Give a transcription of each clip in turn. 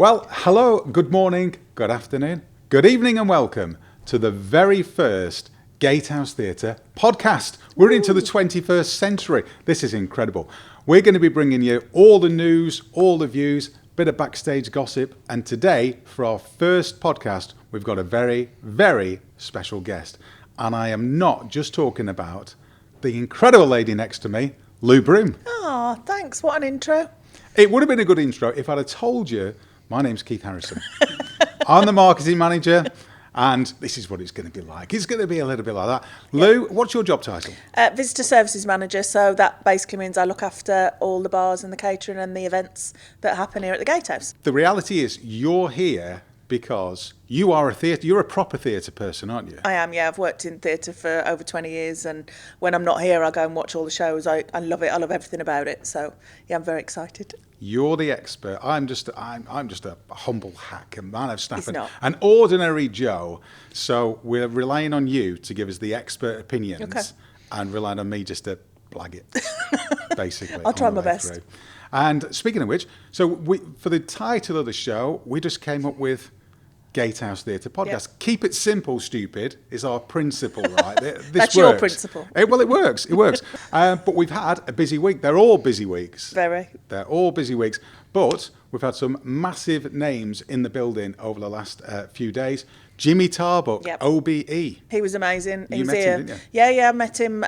Well, hello, good morning, good afternoon, good evening, and welcome to the very first Gatehouse Theatre podcast. We're into the 21st century. This is incredible. We're going to be bringing you all the news, all the views, bit of backstage gossip, and today, for our first podcast, we've got a very, very special guest. And I am not just talking about the incredible lady next to me, Lou Broom. Oh, thanks. What an intro. It would have been a good intro if I'd have told you my name's Keith Harrison. I'm the marketing manager, and this is what it's going to be like. It's going to be a little bit like that. Lou, what's your job title? Visitor Services Manager, so that basically means I look after all the bars and the catering and the events that happen here at the Gatehouse. The reality is you're here because you're a proper theatre person, aren't you? I am, yeah. I've worked in theatre for over 20 years, and when I'm not here, I go and watch all the shows. I love it. I love everything about it. So, yeah, I'm very excited. You're the expert. I'm just a humble hack, a man of Stafford, It's an ordinary Joe. So we're relying on you to give us the expert opinions, okay, and relying on me just to blag it, basically. I'll try my best. Through. And speaking of which, so for the title of the show, we just came up with Gatehouse Theatre Podcast. Yep. Keep it simple, stupid, is our principle, right? That's your principle. Well, it works. It works. But we've had a busy week. They're all busy weeks. Very. They're all busy weeks. But we've had some massive names in the building over the last few days. Jimmy Tarbuck, yep. OBE. He was amazing. You met him, didn't you? Yeah, I met him.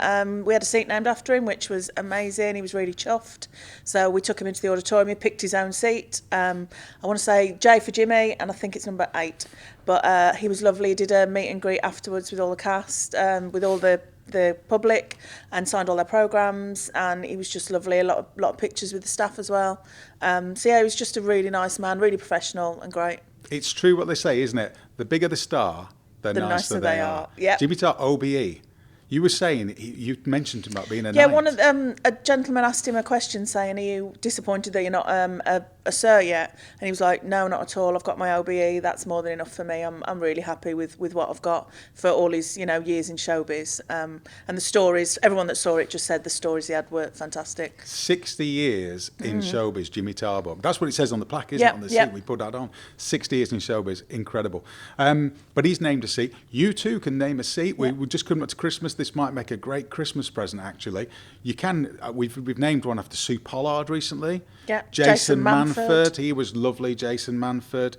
We had a seat named after him, which was amazing. He was really chuffed. So we took him into the auditorium. He picked his own seat. I want to say J for Jimmy, and I think it's number 8. But he was lovely. He did a meet and greet afterwards with all the cast, with all the public, and signed all their programmes, and he was just lovely. A lot of pictures with the staff as well. So yeah, he was just a really nice man, really professional and great. It's true what they say, isn't it? The bigger the star, the nicer they are. Yep. Jimmy Tarbuck, OBE. You were saying, you mentioned about being a knight. Yeah, one of a gentleman asked him a question saying, are you disappointed that you're not a sir yet? And he was like, no, not at all. I've got my OBE. That's more than enough for me. I'm really happy with what I've got for all his years in showbiz. And the stories, everyone that saw it just said the stories he had were fantastic. 60 years in showbiz, Jimmy Tarbuck. That's what it says on the plaque, isn't it? On the seat, we put that on. 60 years in showbiz, incredible. But he's named a seat. You too can name a seat. We just come up to Christmas. This might make a great Christmas present, actually. You can. We've named one after Sue Pollard recently. Yeah. Jason Manford. He was lovely. Jason Manford.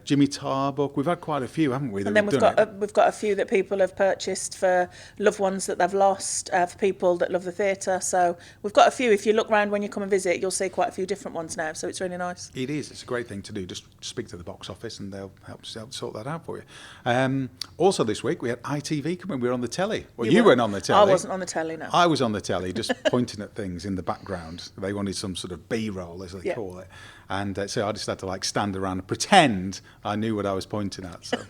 Jimmy Tarbuck. We've had quite a few, haven't we? And then we've got a few that people have purchased for loved ones that they've lost, for people that love the theatre. So we've got a few. If you look round when you come and visit, you'll see quite a few different ones now. So it's really nice. It is. It's a great thing to do. Just speak to the box office and they'll help sort that out for you. Also this week we had ITV come in. We were on the telly. Well, you weren't on the telly. I wasn't on the telly, no. I was on the telly, just pointing at things in the background. They wanted some sort of B-roll, as they call it. And so I just had to stand around and pretend I knew what I was pointing at. So,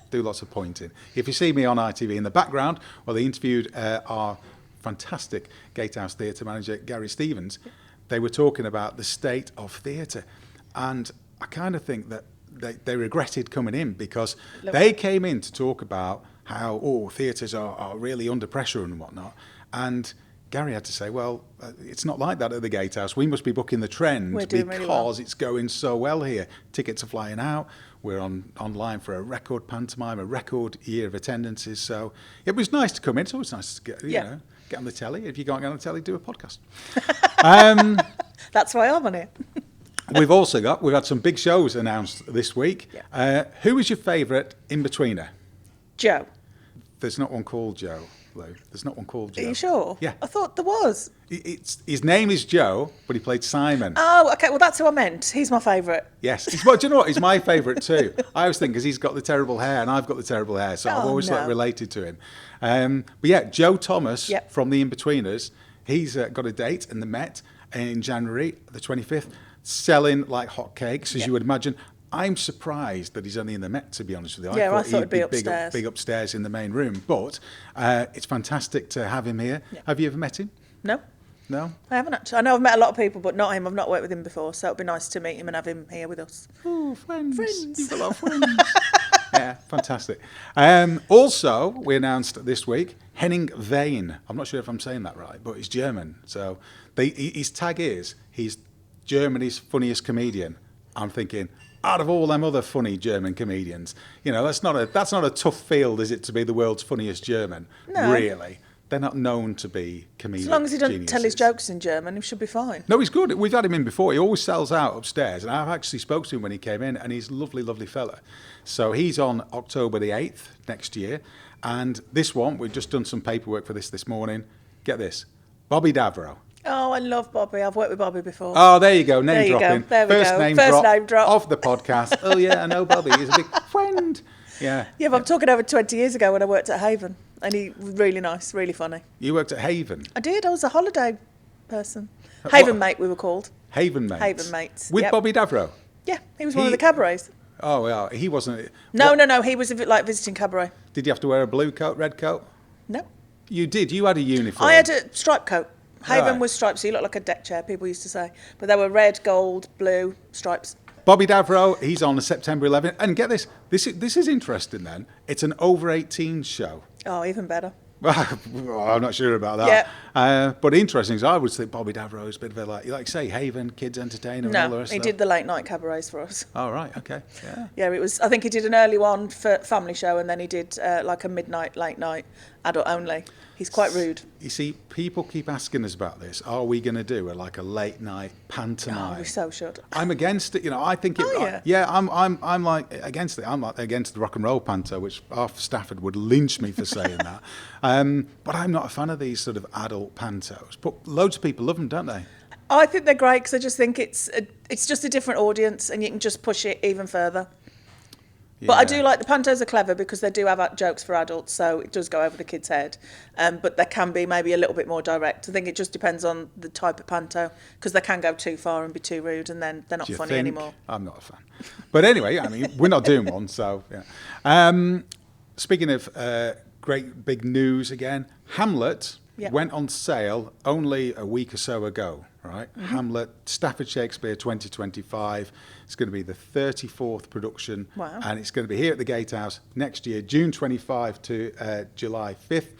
do lots of pointing. If you see me on ITV in the background, well, they interviewed our fantastic Gatehouse Theatre manager, Gary Stevens. They were talking about the state of theatre. And I kind of think that they regretted coming in because they came in to talk about how, theatres are really under pressure and whatnot. And Gary had to say, well, it's not like that at the Gatehouse. We must be booking the trend because it's going so well here. Tickets are flying out. We're online for a record pantomime, a record year of attendances. So it was nice to come in. It's always nice to get on the telly. If you can't get on the telly, do a podcast. That's why I'm on it. We've had some big shows announced this week. Yeah. Who is your favourite in-betweener? Joe. There's not one called Joe. There's not one called Joe. Are you sure? Yeah. I thought there was. His name is Joe, but he played Simon. Oh, okay. Well, that's who I meant. He's my favourite. Yes. Do you know what? He's my favourite too. I was thinking because he's got the terrible hair and I've got the terrible hair, so I've always related to him. But yeah, Joe Thomas from The In-Betweeners, he's got a date in the Met in January the 25th, selling like hotcakes, as you would imagine. I'm surprised that he's only in the Met, to be honest with you. I thought he'd be upstairs. Big upstairs in the main room. But it's fantastic to have him here. Yeah. Have you ever met him? No. No? I haven't actually. I know I've met a lot of people, but not him. I've not worked with him before, so it'd be nice to meet him and have him here with us. Oh, friends. You've got a lot of friends. Yeah, fantastic. Also, we announced this week, Henning Wehn. I'm not sure if I'm saying that right, but he's German. So his tag is, he's Germany's funniest comedian. I'm thinking, out of all them other funny German comedians, that's not a tough field, is it, to be the world's funniest German? No. Really. They're not known to be comedic As long as he doesn't geniuses. tell his jokes in German, he should be fine. No, he's good. We've had him in before. He always sells out upstairs. And I've actually spoke to him when he came in, and he's a lovely, lovely fella. So he's on October the 8th next year. And this one, we've just done some paperwork for this morning. Get this. Bobby Davro. Oh, I love Bobby. I've worked with Bobby before. Oh, there you go. Name There you dropping. go. There we First go. name First drop name drop. of the podcast. Oh, yeah, I know Bobby. He's a big friend. Yeah. Yeah, but I'm talking over 20 years ago when I worked at Haven. And he was really nice, really funny. You worked at Haven? I did. I was a holiday person. Haven What? Mate, we were called. Haven Mates? Haven Mates. With Yep. Bobby Davro? Yeah, he was one of the cabarets. Oh, yeah. He wasn't... No, What- no, he was a bit like visiting cabaret. Did you have to wear a blue coat, red coat? No. You did. You had a uniform. I had a striped coat. Haven Right. was striped, so you look like a deck chair, people used to say. But they were red, gold, blue stripes. Bobby Davro, he's on September 11th. And get this is interesting then. It's an over 18 show. Oh, even better. Well, I'm not sure about that. Yeah. But interesting, because I would think Bobby Davro is a bit of a, like say, Haven, kids entertainer and all the No, rest he of did that. the late night cabarets for us. Oh, right, okay. Yeah. Yeah, it was. I think he did an early one for family show, and then he did like a midnight, late night, adult only. He's quite rude. You see, people keep asking us about this. Are we going to do a late night Oh, pantomime? we so should. I'm against it. I think it. Oh, yeah. I'm like against it. I'm like against the rock and roll panto, which half Stafford would lynch me for saying that. But I'm not a fan of these sort of adult pantos. But loads of people love them, don't they? I think they're great because I just think it's just a different audience, and you can just push it even further. But I do like the pantos are clever because they do have jokes for adults, so it does go over the kid's head. But they can be maybe a little bit more direct. I think it just depends on the type of panto because they can go too far and be too rude, and then they're not Do you funny think? anymore. I'm not a fan. But anyway, we're not doing one, so yeah. Speaking of great big news again, Hamlet went on sale only a week or so ago, right? Mm-hmm. Hamlet, Stafford Shakespeare 2025. It's going to be the 34th production. Wow. And it's going to be here at the Gatehouse next year, June 25 to July 5th.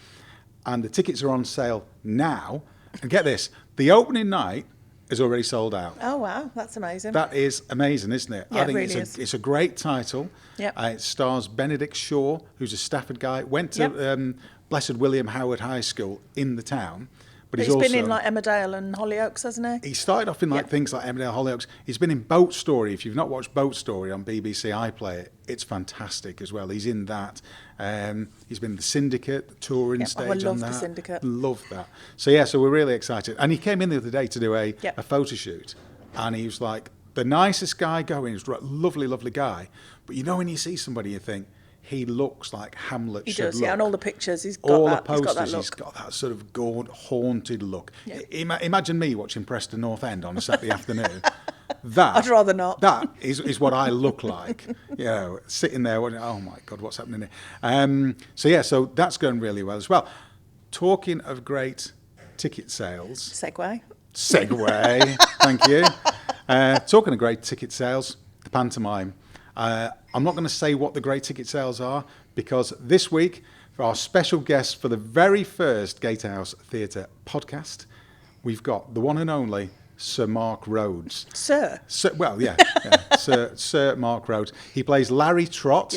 And the tickets are on sale now. And get this, the opening night is already sold out. Oh, wow, that's amazing. That is amazing, isn't it? Yeah, I think it really is. it's a great title. Yep. It stars Benedict Shaw, who's a Stafford guy, went to Blessed William Howard High School in the town. But he's also been in like Emmerdale and Hollyoaks, hasn't he? He started off in things like Emmerdale, Hollyoaks. He's been in Boat Story. If you've not watched Boat Story on BBC iPlayer, it's fantastic as well. He's in that. He's been in The Syndicate, the touring stage on that. I love The Syndicate. Love that. So we're really excited. And he came in the other day to do a photo shoot. And he was like the nicest guy going. He was a lovely, lovely guy. But when you see somebody, you think, he looks like Hamlet should look. He does, and all the pictures, he's got all that. the posters, he's got that sort of gaunt, haunted look. Yeah. Imagine me watching Preston North End on a Saturday afternoon. That I'd rather not. That is what I look like. Sitting there, wondering, oh my God, what's happening here? So that's going really well as well. Talking of great ticket sales. Segue, Thank you. Talking of great ticket sales, the pantomime. I'm not going to say what the great ticket sales are because this week, for our special guest for the very first Gatehouse Theatre podcast, we've got the one and only Sir Mark Rhodes. Sir, Sir Mark Rhodes. He plays Larry Trott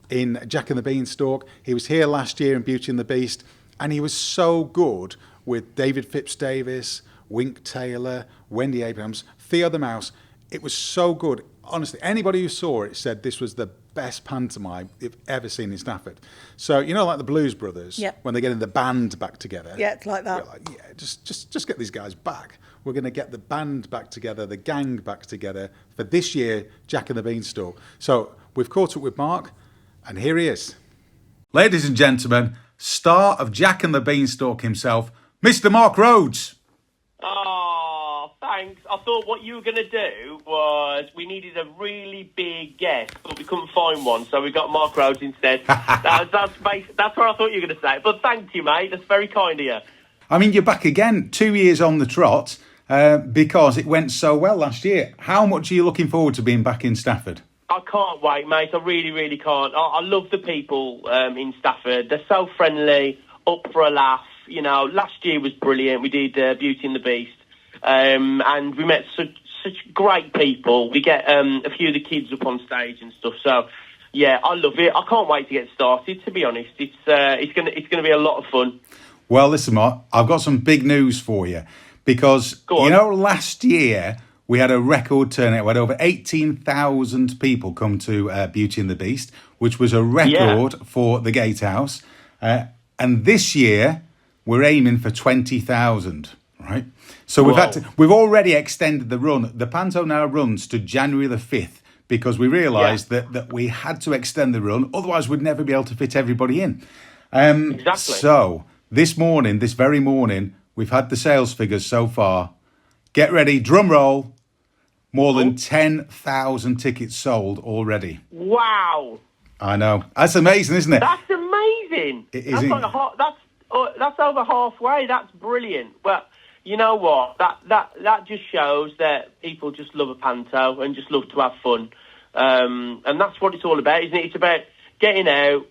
in Jack and the Beanstalk. He was here last year in Beauty and the Beast, and he was so good with David Phipps-Davis, Wink Taylor, Wendy Abrams, Theo the Mouse. It was so good. Honestly, anybody who saw it said this was the best pantomime they've ever seen in Stafford. So, like the Blues Brothers, when they're getting the band back together. Yeah, it's like that. We're like, just get these guys back. We're going to get the band back together, the gang back together for this year, Jack and the Beanstalk. So we've caught up with Mark, and here he is. Ladies and gentlemen, star of Jack and the Beanstalk himself, Mr. Mark Rhodes. Oh, thanks. I thought what you were going to do was we needed a really big guest, but we couldn't find one, so we got Mark Rhodes instead. That's what I thought you were going to say. But thank you, mate. That's very kind of you. I mean, you're back again, 2 years on the trot, because it went so well last year. How much are you looking forward to being back in Stafford? I can't wait, mate. I really, really can't. I love the people in Stafford. They're so friendly, up for a laugh. Last year was brilliant. We did Beauty and the Beast, and we met such great people. We get a few of the kids up on stage and stuff. So, yeah, I love it. I can't wait to get started, to be honest. It's gonna be a lot of fun. Well, listen, Mark, I've got some big news for you because, last year we had a record turnout. We had over 18,000 people come to Beauty and the Beast, which was a record for the Gatehouse. And this year we're aiming for 20,000, right? So we've already extended the run. The Panto now runs to January the 5th because we realised that we had to extend the run. Otherwise, we'd never be able to fit everybody in. Exactly. So this very morning, we've had the sales figures so far. Get ready, drum roll. More than 10,000 tickets sold already. Wow. I know. That's amazing, isn't it? That's amazing. That's over halfway. That's brilliant. Well, you know what? That just shows that people just love a panto and just love to have fun. And that's what it's all about, isn't it? It's about getting out,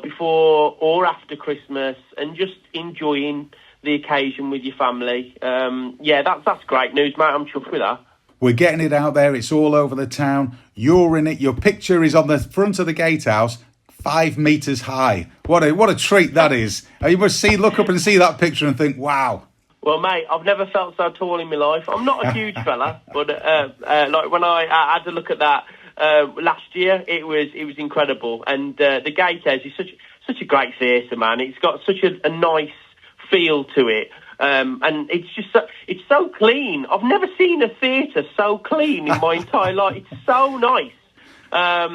before or after Christmas and just enjoying the occasion with your family. That's great news, mate. I'm chuffed with that. We're getting it out there. It's all over the town. You're in it. Your picture is on the front of the gatehouse, 5 metres high. What a treat that is. You must look up and see that picture and think, wow. Well, mate, I've never felt so tall in my life. I'm not a huge fella, but like when I had to look at that last year, it was incredible. And the Gatehouse is such a great theatre, man. It's got such a nice feel to it. And it's so clean. I've never seen a theatre so clean in my entire life. It's so nice. I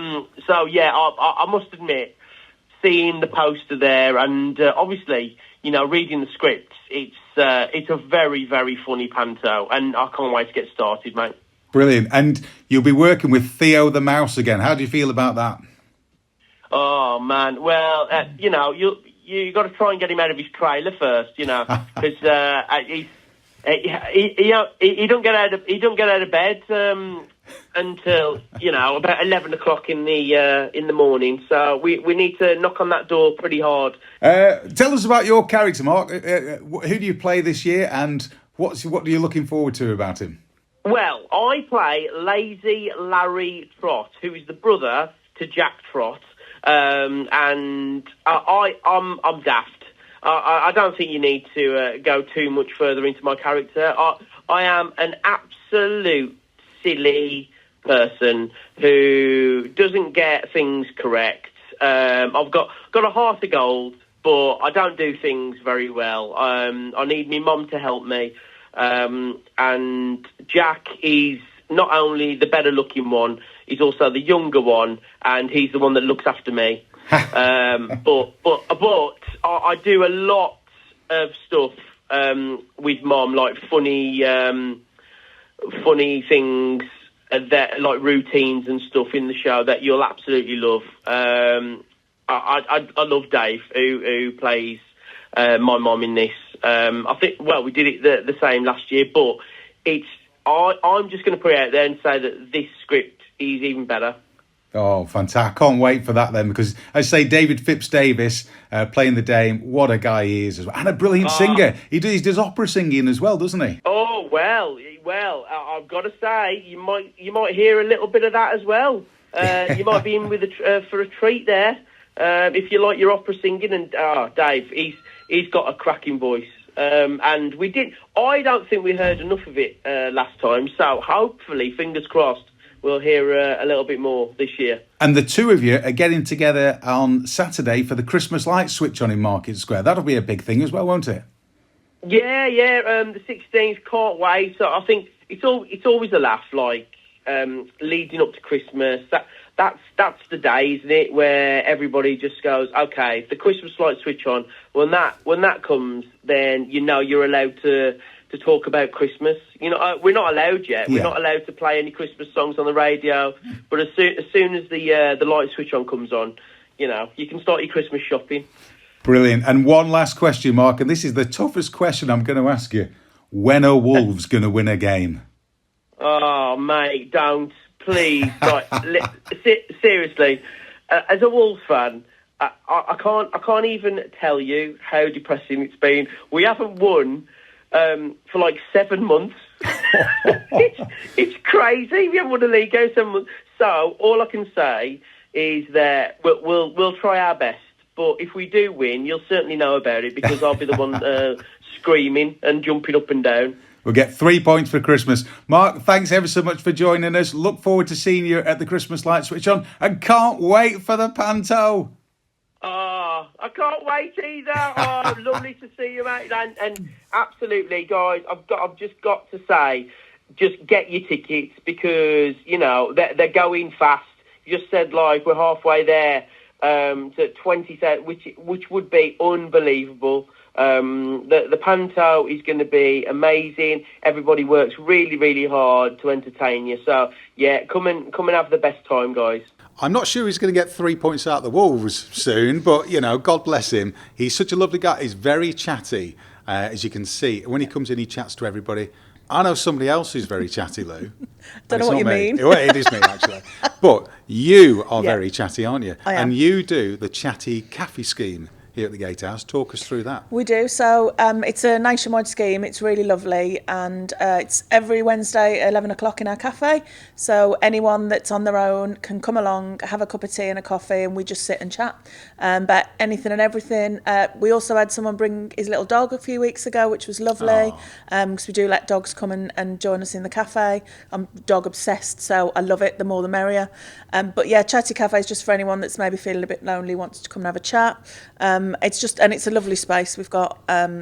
must admit, seeing the poster there and obviously, reading the script, it's a very, very funny panto, and I can't wait to get started, mate. Brilliant. And you'll be working with Theo the Mouse again. How do you feel about that? Oh, man. Well, you got to try and get him out of his trailer first, because he don't get out of bed until about 11 o'clock in the morning. So we need to knock on that door pretty hard. Tell us about your character, Mark. Who do you play this year, and what are you looking forward to about him? Well, I play Lazy Larry Trott, who is the brother to Jack Trott. And I'm daft. I don't think you need to go too much further into my character. I am an absolute silly person who doesn't get things correct. I've got a heart of gold, but I don't do things very well. I need my mum to help me. And Jack is not only the better looking one, he's also the younger one, and he's the one that looks after me. But I do a lot of stuff with Mum, like funny things that like routines and stuff in the show that you'll absolutely love. I love Dave, who plays my mum in this. I think we did it the same last year, but I'm just going to put it out there and say that this script is even better. Oh, fantastic. I can't wait for that then, because I say David Phipps-Davis playing the Dame, what a guy he is as well. And a brilliant singer. He does opera singing as well, doesn't he? Oh, well, I've got to say, you might hear a little bit of that as well. You might be in with for a treat there. If you like your opera singing, and Dave, he's got a cracking voice. And I don't think we heard enough of it last time, so hopefully, fingers crossed, we'll hear a little bit more this year. And the two of you are getting together on Saturday for the Christmas lights switch on in Market Square. That'll be a big thing as well, won't it? Yeah, the 16th, can't wait. So I think it's always a laugh, like leading up to Christmas. That's the day, isn't it, where everybody just goes, okay, the Christmas light switch on. When that comes, then you're allowed to talk about Christmas. We're not allowed yet. We're not allowed to play any Christmas songs on the radio. But as soon as the light switch on comes on, you can start your Christmas shopping. Brilliant. And one last question, Mark, and this is the toughest question I'm going to ask you. When are Wolves going to win a game? Oh, mate, don't. Please. Seriously, as a Wolves fan, I can't even tell you how depressing it's been. We haven't won for like 7 months. it's crazy. We haven't won a league game. So all I can say is that we'll try our best. But if we do win, you'll certainly know about it because I'll be the one screaming and jumping up and down. We'll get 3 points for Christmas. Mark, thanks ever so much for joining us. Look forward to seeing you at the Christmas light switch on and can't wait for the panto. Oh, I can't wait either. Oh, lovely to see you, mate. And absolutely, guys, I've just got to say, just get your tickets because, you know, they're going fast. You just said, like, we're halfway there to 20,000, which would be unbelievable. The panto is going to be amazing. Everybody works really, really hard to entertain you. So, yeah, come and have the best time, guys. I'm not sure he's going to get 3 points out of the Wolves soon, but, you know, God bless him. He's such a lovely guy. He's very chatty, as you can see. When he comes in, he chats to everybody. I know somebody else who's very chatty, Lou. Don't know what you mean. Well, it is me, actually. But you are very chatty, aren't you? I am. And you do the Chatty Cafe scheme here at the Gatehouse. Talk us through that. We do. So it's a nationwide scheme. It's really lovely. And it's every Wednesday at 11 o'clock in our cafe. So anyone that's on their own can come along, have a cup of tea and a coffee, and we just sit and chat about anything and everything. We also had someone bring his little dog a few weeks ago, which was lovely. Because we do let dogs come and join us in the cafe. I'm dog obsessed, so I love it. The more the merrier. But yeah, Chatty Cafe is just for anyone that's maybe feeling a bit lonely, wants to come and have a chat. It's a lovely space. We've got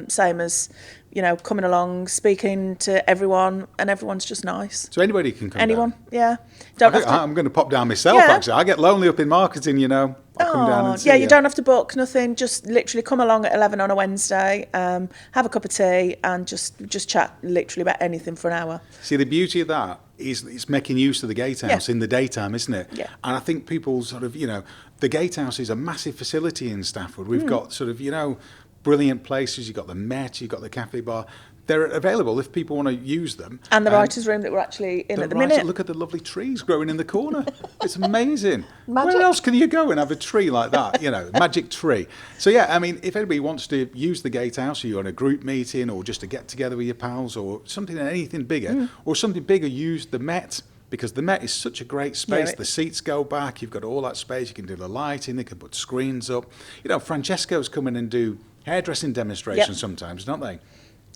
same as, you know, coming along, speaking to everyone, and everyone's just nice. So anybody can come Anyone, down? yeah. I'm going to pop down myself, actually. I get lonely up in marketing, you know. I'll come down and see you don't have to book, nothing. Just literally come along at 11 on a Wednesday, have a cup of tea, and just chat literally about anything for an hour. See, the beauty of that is it's making use of the Gatehouse in the daytime, isn't it? Yeah. And I think people sort of, you know, the Gatehouse is a massive facility in Stafford. We've got sort of, you know, brilliant places. You've got the Met, you've got the Cafe Bar. They're available if people want to use them. And the writer's room that we're actually in at the minute. Look at the lovely trees growing in the corner. It's amazing. Magic. Where else can you go and have a tree like that? You know, magic tree. So, yeah, I mean, if anybody wants to use the Gatehouse, or you're on a group meeting or just to get together with your pals or something, anything bigger, or something bigger, use the Met. Because the Met is such a great space. The seats go back. You've got all that space. You can do the lighting. They can put screens up. You know, Francesco's come in and do hairdressing demonstrations sometimes, don't they?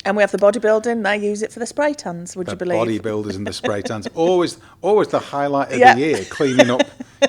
And we have the bodybuilding. They use it for the spray tans, would you believe? Bodybuilders and the spray tans. Always the highlight of the year, cleaning up.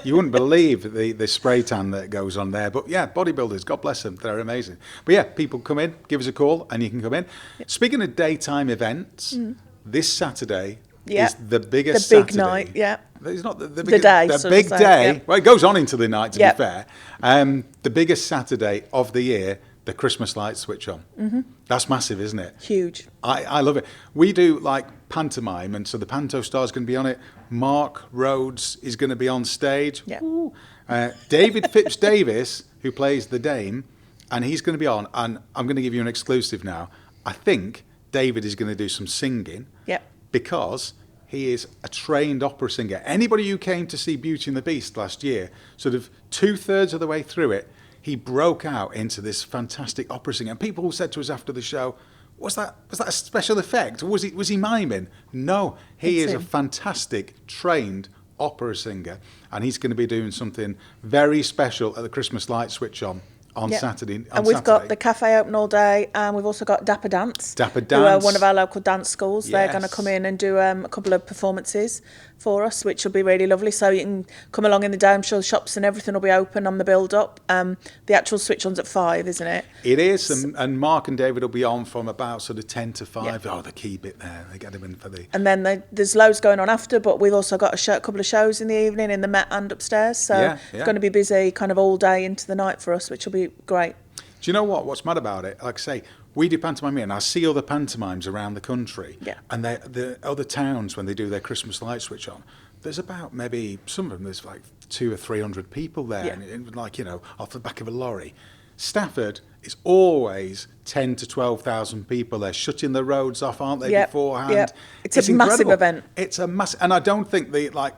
You wouldn't believe the spray tan that goes on there. But, yeah, bodybuilders, God bless them. They're amazing. But, yeah, people come in, give us a call, and you can come in. Speaking of daytime events, this Saturday is the biggest the big Saturday. Night, yeah. It's not the biggest, day. The big day. Yeah. Well, it goes on into the night, to be fair. The biggest Saturday of the year, the Christmas lights switch on. Mm-hmm. That's massive, isn't it? Huge. I love it. We do like pantomime, and so the panto star's going to be on it. Mark Rhodes is going to be on stage. Yeah. David Phipps Davis, who plays the Dame, and he's going to be on. And I'm going to give you an exclusive now. I think David is going to do some singing. Yep. Because he is a trained opera singer. Anybody who came to see Beauty and the Beast last year, sort of 2/3 of the way through it, he broke out into this fantastic opera singer. And people said to us after the show, was that a special effect? Was he miming? No, he is a fantastic trained opera singer, and he's going to be doing something very special at the Christmas light switch on Saturday. And we've got the cafe open all day, and we've also got Dapper Dance. Dapper Who are Dance. one of our local dance schools. Yes. They're going to come in and do a couple of performances for us, which will be really lovely. So you can come along in the day. I'm sure the shops and everything will be open on the build-up. The actual switch on's at 5, isn't it? It is, and Mark and David will be on from about sort of 10 to 5. Oh, the key bit there. They get him in for the... And then there's loads going on after, but we've also got a couple of shows in the evening in the Met and upstairs. So it's going to be busy kind of all day into the night for us, which will be great. Do you know what's mad about it? Like I say, we do pantomime here, and I see other pantomimes around the country. Yeah. And the other towns, when they do their Christmas light switch on, there's about maybe, some of them, there's like 200 or 300 people there, and like, you know, off the back of a lorry. Stafford is always 10 to 12,000 people there, shutting the roads off, aren't they, beforehand? Yep. It's a massive incredible. event. It's a massive, and I don't think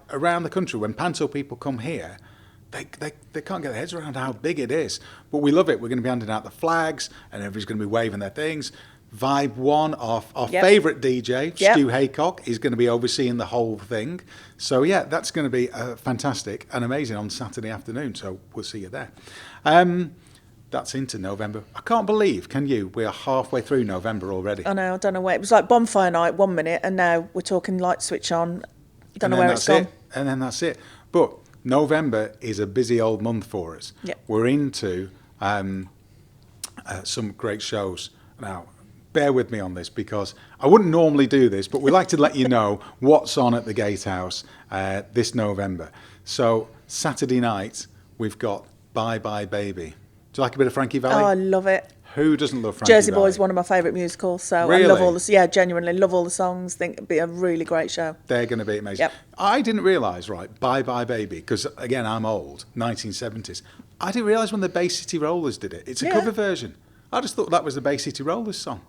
around the country, when panto people come here, they can't get their heads around how big it is. But we love it. We're going to be handing out the flags, and everybody's going to be waving their things. Vibe One, our Yep. favourite DJ, Yep. Stu Haycock, is going to be overseeing the whole thing. So yeah, that's going to be fantastic and amazing on Saturday afternoon. So we'll see you there. That's into November. I can't believe, can you? We are halfway through November already. I know, I don't know where. It was like bonfire night 1 minute, and now we're talking light switch on. Don't know where it's gone. And then that's it. But November is a busy old month for us. Yep. We're into some great shows. Now, bear with me on this because I wouldn't normally do this, but we like to let you know what's on at the Gatehouse this November. So Saturday night, we've got Bye Bye Baby. Do you like a bit of Frankie Valli? Oh, I love it. Who doesn't love Frankie Jersey Valli? Boys is one of my favourite musicals, so Really? I love all the, yeah, genuinely love all the songs. Think it'd be a really great show. They're going to be amazing. Yep. I didn't realise, right, Bye Bye Baby, because again, I'm old, 1970s. I didn't realise when the Bay City Rollers did it. It's a Yeah. cover version. I just thought that was the Bay City Rollers song.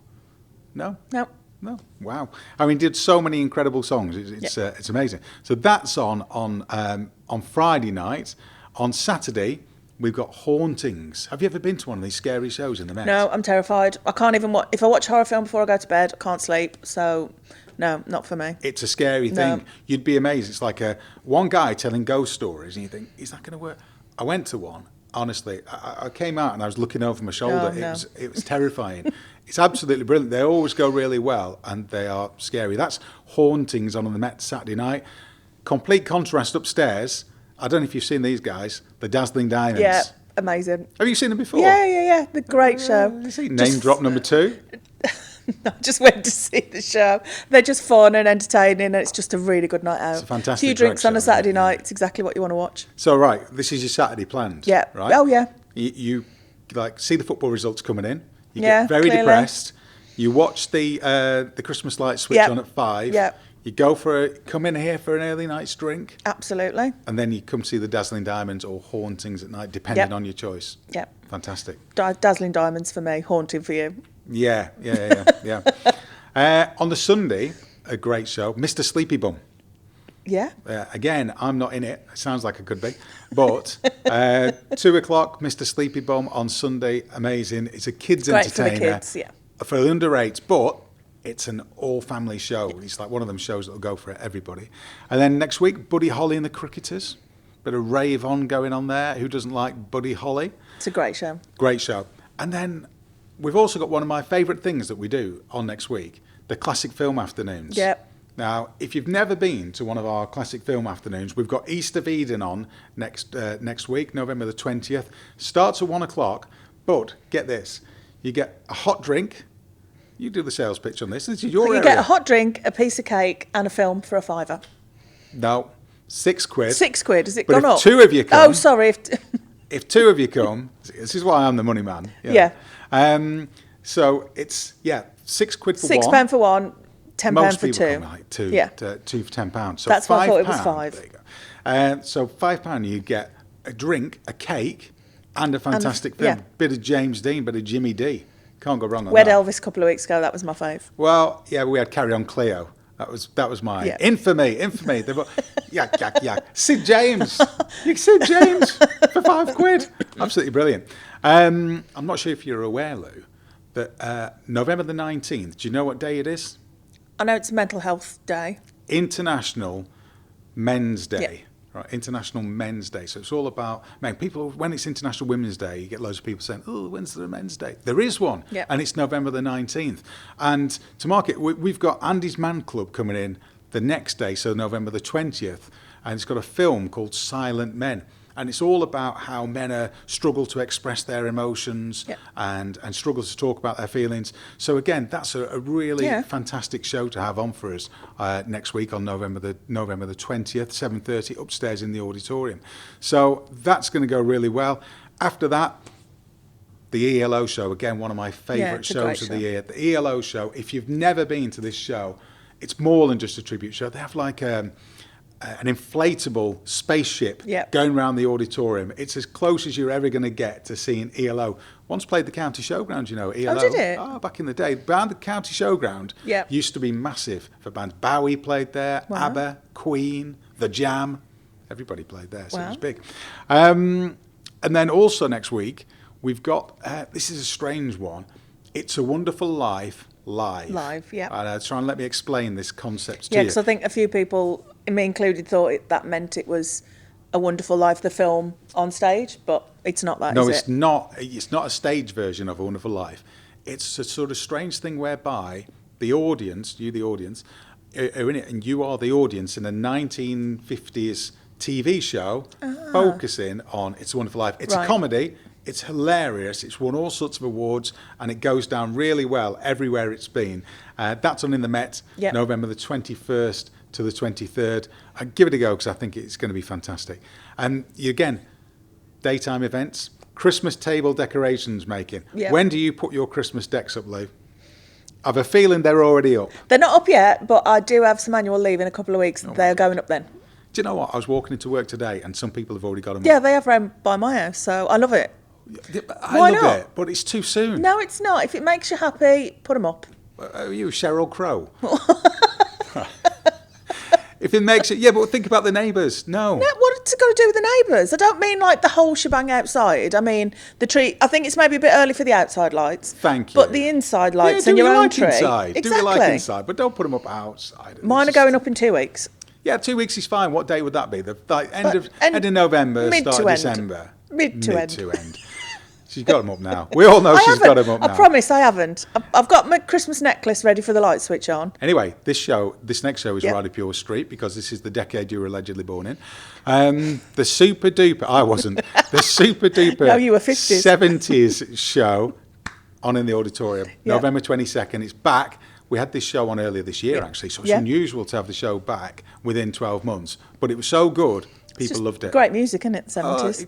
No? No. No. Wow. I mean, did so many incredible songs. It's amazing. So that's on Friday night. On Saturday, we've got Hauntings. Have you ever been to one of these scary shows in the Met? No, I'm terrified. I can't even watch. If I watch a horror film before I go to bed, I can't sleep. So, no, not for me. It's a scary No. thing. You'd be amazed. It's like one guy telling ghost stories, and you think, is that going to work? I went to one. Honestly, I came out and I was looking over my shoulder. Oh, no. It was terrifying. It's absolutely brilliant. They always go really well, and they are scary. That's Hauntings on the Met Saturday night. Complete contrast upstairs. I don't know if you've seen these guys, the Dazzling Diamonds. Yeah, amazing. Have you seen them before? Yeah. The great show. Name drop number 2. I just went to see the show. They're just fun and entertaining, and it's just a really good night out. It's a fantastic few drinks drag on a show, Saturday isn't it? night. It's exactly what you want to watch. So, right, this is your Saturday plans. Yeah. Right? Oh, yeah. You like see the football results coming in. You Yeah, get very clearly. depressed. You watch the Christmas lights switch Yep. on at 5. Yep. You come in here for an early night's drink, Absolutely. and then you come see the Dazzling Diamonds or Hauntings at night, depending Yep. on your choice. Yep. Fantastic. Dazzling Diamonds for me, haunting for you. Yeah. On the Sunday, a great show, Mr. Sleepy Bum. Yeah. Again, I'm not in it. It sounds like I could be. But 2 o'clock, Mr. Sleepy Bum on Sunday. Amazing. It's a kids' Great for the entertainer. kids, yeah. For the under 8s, but it's an all-family show. It's like one of them shows that'll go for everybody. And then next week, Buddy Holly and the Cricketers. Bit of rave on going on there. Who doesn't like Buddy Holly? It's a great show. Great show. And then we've also got one of my favourite things that we do on next week, the Classic Film Afternoons. Yep. Now, if you've never been to one of our Classic Film Afternoons, we've got East of Eden on next week, November the 20th. Starts at 1 o'clock, but get this, you get a hot drink. You do the sales pitch on this. This is your You area. get a hot drink, a piece of cake, and a film for a £5. No, £6. £6. Has it But gone if up? 2 of you come... Oh, sorry. If 2 of you come, this is why I'm the money man. Yeah. So it's, £6 for £6 one. for one, £10 Most for people two. come like 2 Yeah. for £10. So That's why I thought it was £5. £5. There you go. So £5, you get a drink, a cake, and a fantastic film. yeah. Bit of James Dean, bit of Jimmy D. Can't go wrong on We had that. Elvis a couple of weeks ago. That was my fave. Well, yeah, we had Carry On Cleo. That was mine. Yeah. Infamy. They were, yak. Sid James. Sid James for £5. Absolutely brilliant. I'm not sure if you're aware, Lou, that November the 19th, do you know what day it is? I know it's Mental Health Day. International Men's Day. Yeah. Right, International Men's Day. So it's all about, people, when it's International Women's Day, you get loads of people saying, oh, when's the Men's Day? There is one, Yeah. and it's November the 19th. And to mark it, we've got Andy's Man Club coming in the next day, so November the 20th, and it's got a film called Silent Men. And it's all about how men struggle to express their emotions Yep. and struggle to talk about their feelings. So again, that's a really Yeah. fantastic show to have on for us next week on November the 20th, 7:30 upstairs in the auditorium. So that's going to go really well. After that, the ELO show, again, one of my favourite it's a shows great of show. the year. The ELO show, if you've never been to this show, it's more than just a tribute show. They have like an inflatable spaceship Yep. going around the auditorium. It's as close as you're ever going to get to seeing ELO. Once played the county showground, ELO. did it? Oh, back in the day. Behind the county showground Yep. used to be massive for bands. Bowie played there, Wow. ABBA, Queen, The Jam. Everybody played there, so it Wow. was big. And then also next week, we've got, this is a strange one, It's a Wonderful Life live. Live, yeah. And try and let me explain this concept to Yeah, you. because I think a few people, me included, thought that meant it was A Wonderful Life, the film, on stage, but it's not that, No, is it's it? not. It's not a stage version of A Wonderful Life. It's a sort of strange thing whereby the audience, you the audience, are in it, and you are the audience in a 1950s TV show focusing on It's a Wonderful Life. It's Right. a comedy. It's hilarious. It's won all sorts of awards, and it goes down really well everywhere it's been. That's on in the Met, Yep. November the 21st to the 23rd. Give it a go because I think it's going to be fantastic. And again, daytime events, Christmas table decorations making. Yep. When do you put your Christmas decks up, Lou? I have a feeling they're already up. They're not up yet, but I do have some annual leave in a couple of weeks. They're going up then. Do you know what? I was walking into work today and some people have already got them Yeah, up. they have round by my house, so I love it. Yeah, but I Why love not? it, but it's too soon. No, it's not. If it makes you happy, put them up. Are you Sheryl Crow? If it makes it, yeah, but think about the neighbours. No. No, what's it got to do with the neighbours? I don't mean like the whole shebang outside. I mean the tree. I think it's maybe a bit early for the outside lights. Thank you. But the inside lights do and your what you own like tree. inside. Exactly. Do what you like inside, but don't put them up outside. Mine are going up in 2 weeks. Yeah, 2 weeks is fine. What date would that be? The end But- of end- end of November, mid start to of end. December. Mid to end. end. She's got them up now. We all know I she's got haven't. them up now. I promise I haven't. I've got my Christmas necklace ready for the light switch on. Anyway, this next show is Yep. right up your street because this is the decade you were allegedly born in. The super duper, I wasn't, the super duper No, you were 50s. 70s show on in the auditorium, Yep. November 22nd. It's back. We had this show on earlier this year, actually, so it's Yeah. unusual to have the show back within 12 months. But it was so good, people Just loved it. Great music, isn't it? The Oh, 70s.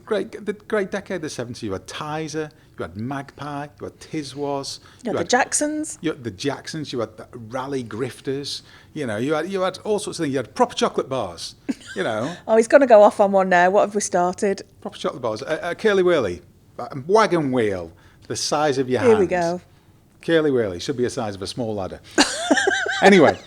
the great decade of the 70s. You had Tizer, you had Magpie, you had Tiswas, Yeah, the Jacksons. you had the Jacksons, you had the Rally Grifters, you had all sorts of things. You had proper chocolate bars, Oh, he's going to go off on one now. What have we started? proper chocolate bars, a curly whirly, a wagon wheel the size of your Here hand. we go. Curly whirly should be the size of a small ladder. Anyway,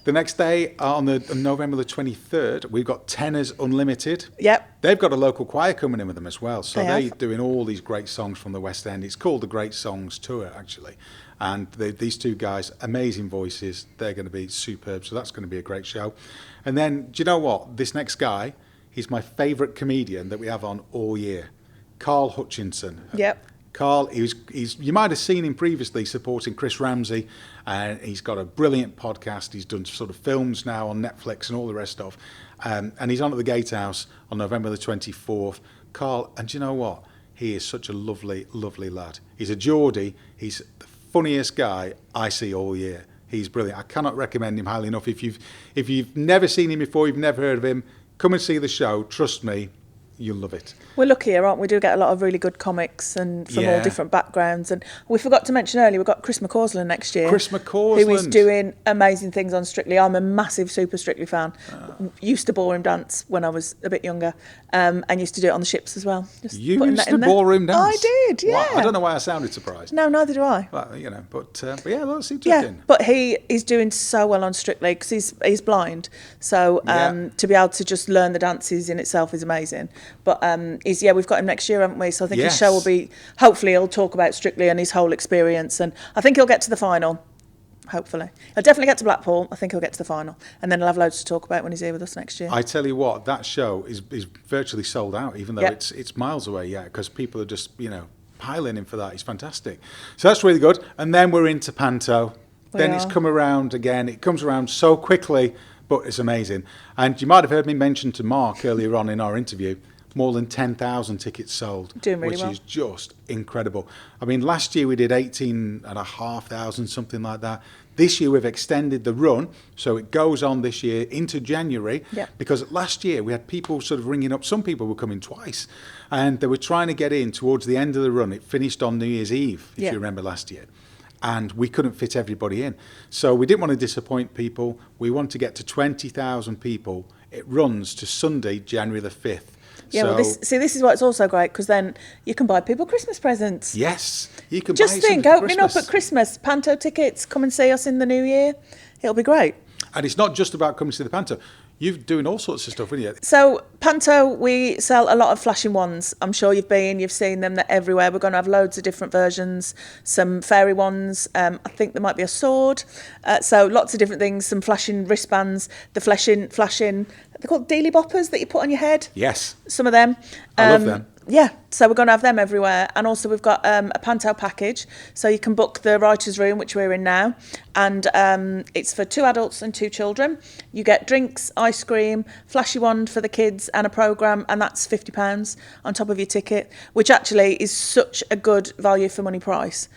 the next day on November the 23rd, we've got Tenors Unlimited. Yep. They've got a local choir coming in with them as well. So They they're have. doing all these great songs from the West End. It's called the Great Songs Tour, actually. And these two guys, amazing voices. They're going to be superb. So that's going to be a great show. And then, do you know what? This next guy, he's my favourite comedian that we have on all year. Carl Hutchinson. Yep. Carl, he's you might have seen him previously supporting Chris Ramsey, and he's got a brilliant podcast. He's done sort of films now on Netflix and all the rest of, and he's on at the Gatehouse on November the 24th. Carl, and do you know what? He is such a lovely, lovely lad. He's a Geordie. He's the funniest guy I see all year. He's brilliant. I cannot recommend him highly enough. If you've never seen him before, you've never heard of him, come and see the show. Trust me, you'll love it. We're lucky here, aren't we? We do get a lot of really good comics and from all Yeah. different backgrounds. And we forgot to mention earlier, we've got Chris McCausland next year. Chris Who is McCausland. doing amazing things on Strictly. I'm a massive Super Strictly fan. Used to ballroom dance when I was a bit younger, and used to do it on the ships as well. Just You putting used that in to there. ballroom dance? I did, yeah. Wow, I don't know why I sounded surprised. No, neither do I. Well, but yeah, let's see. Yeah, but he is doing so well on Strictly because he's blind. So Yeah. to be able to just learn the dances in itself is amazing. But we've got him next year, haven't we? So I think his show will be, hopefully he'll talk about Strictly and his whole experience. And I think he'll get to the final, hopefully. He'll definitely get to Blackpool. I think he'll get to the final. And then he'll have loads to talk about when he's here with us next year. I tell you what, that show is virtually sold out, even though Yep. it's miles away yet, because people are just piling in for that. It's fantastic. So that's really good. And then we're into Panto. Then it's are. come around again. It comes around so quickly, but it's amazing. And you might have heard me mention to Mark earlier on in our interview, more than 10,000 tickets sold, Doing really which well. is just incredible. I mean, last year we did 18,500, something like that. This year we've extended the run, so it goes on this year into January. Yep. Because last year we had people sort of ringing up. Some people were coming twice, and they were trying to get in towards the end of the run. It finished on New Year's Eve, if Yeah. you remember last year. And we couldn't fit everybody in. So we didn't want to disappoint people. We want to get to 20,000 people. It runs to Sunday, January the 5th. Yeah, so, well, this is why it's also great, because then you can buy people Christmas presents. yes, you can Just buy think, something for opening up Christmas. at Christmas, Panto tickets, come and see us in the new year. It'll be great. And it's not just about coming to the Panto. You're doing all sorts of stuff, aren't you? So Panto, we sell a lot of flashing wands. I'm sure you've seen them. They're everywhere. We're going to have loads of different versions. Some fairy wands. I think there might be a sword. So lots of different things. Some flashing wristbands. The flashing. They're called dealy boppers that you put on your head. Yes. Some of them. I love them. Yeah, so we're going to have them everywhere. And also we've got a Panto package. So you can book the writer's room, which we're in now. And it's for 2 adults and 2 children. You get drinks, ice cream, flashy wand for the kids and a programme. And that's £50 on top of your ticket, which actually is such a good value for money price.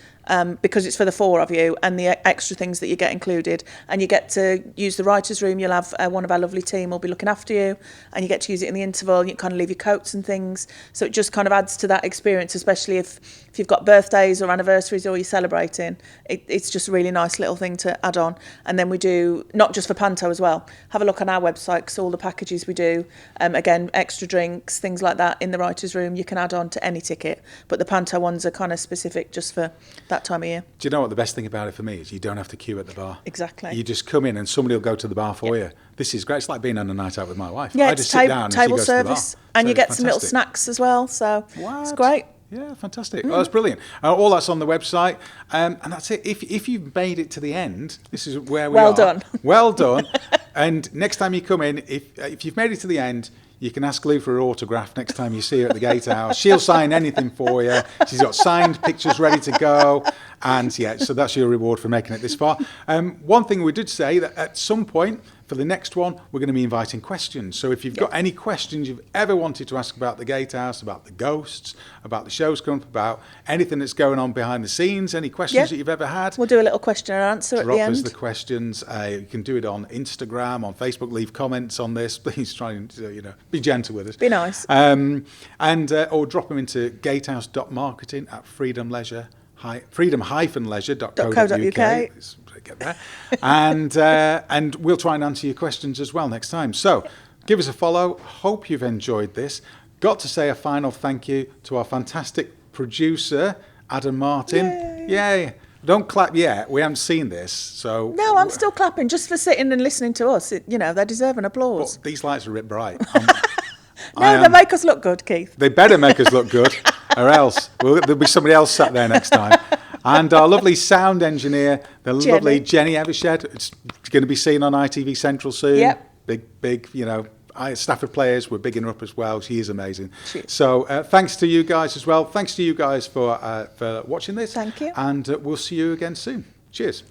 Because it's for the 4 of you and the extra things that you get included, and you get to use the writer's room. You'll have one of our lovely team will be looking after you, and you get to use it in the interval. You kind of leave your coats and things, so it just kind of adds to that experience, especially if you've got birthdays or anniversaries or you're celebrating. It's just a really nice little thing to add on. And then we do, not just for Panto as well, have a look on our website, because all the packages we do, again, extra drinks, things like that in the writer's room, you can add on to any ticket, but the Panto ones are kind of specific just for that time of year. Do you know what the best thing about it for me is? You don't have to queue at the bar. Exactly. You just come in and somebody will go to the bar for you. This is great. It's like being on a night out with my wife. Yeah, I it's just sit down and table she goes service, to the bar. and So you get it's some little fantastic. snacks as well. So What? it's great. Yeah, fantastic. Well, that's brilliant. All that's on the website, and that's it. If you've made it to the end, this is where we are. Well done. Well done. And next time you come in, if you've made it to the end, you can ask Lou for her autograph next time you see her at the Gatehouse. She'll sign anything for you. She's got signed pictures ready to go. And yeah, so that's your reward for making it this far. One thing we did say that at some point for the next one, we're going to be inviting questions. So if you've got any questions you've ever wanted to ask about the Gatehouse, about the ghosts, about the shows coming up, about anything that's going on behind the scenes, any questions that you've ever had, we'll do a little question and answer at the end. Drop us the questions. You can do it on Instagram, on Facebook. Leave comments on this. Please try and be gentle with us. Be nice. Or drop them into gatehouse.marketing at freedom-leisure.co.uk. Let's get there. And we'll try and answer your questions as well next time. So give us a follow. Hope you've enjoyed this. Got to say a final thank you to our fantastic producer, Adam Martin. Yay. Don't clap yet. We haven't seen this, so... No, I'm still clapping just for sitting and listening to us. They deserve an applause. But these lights are a bit bright. They make us look good, Keith. They better make us look good, or else there'll be somebody else sat there next time. And our lovely sound engineer, the lovely Jenny Evershed, it's going to be seen on ITV Central soon. Yep. Big, Stafford players, we're bigging her up as well. She is amazing. So thanks to you guys as well. Thanks to you guys for watching this. Thank you. And we'll see you again soon. Cheers.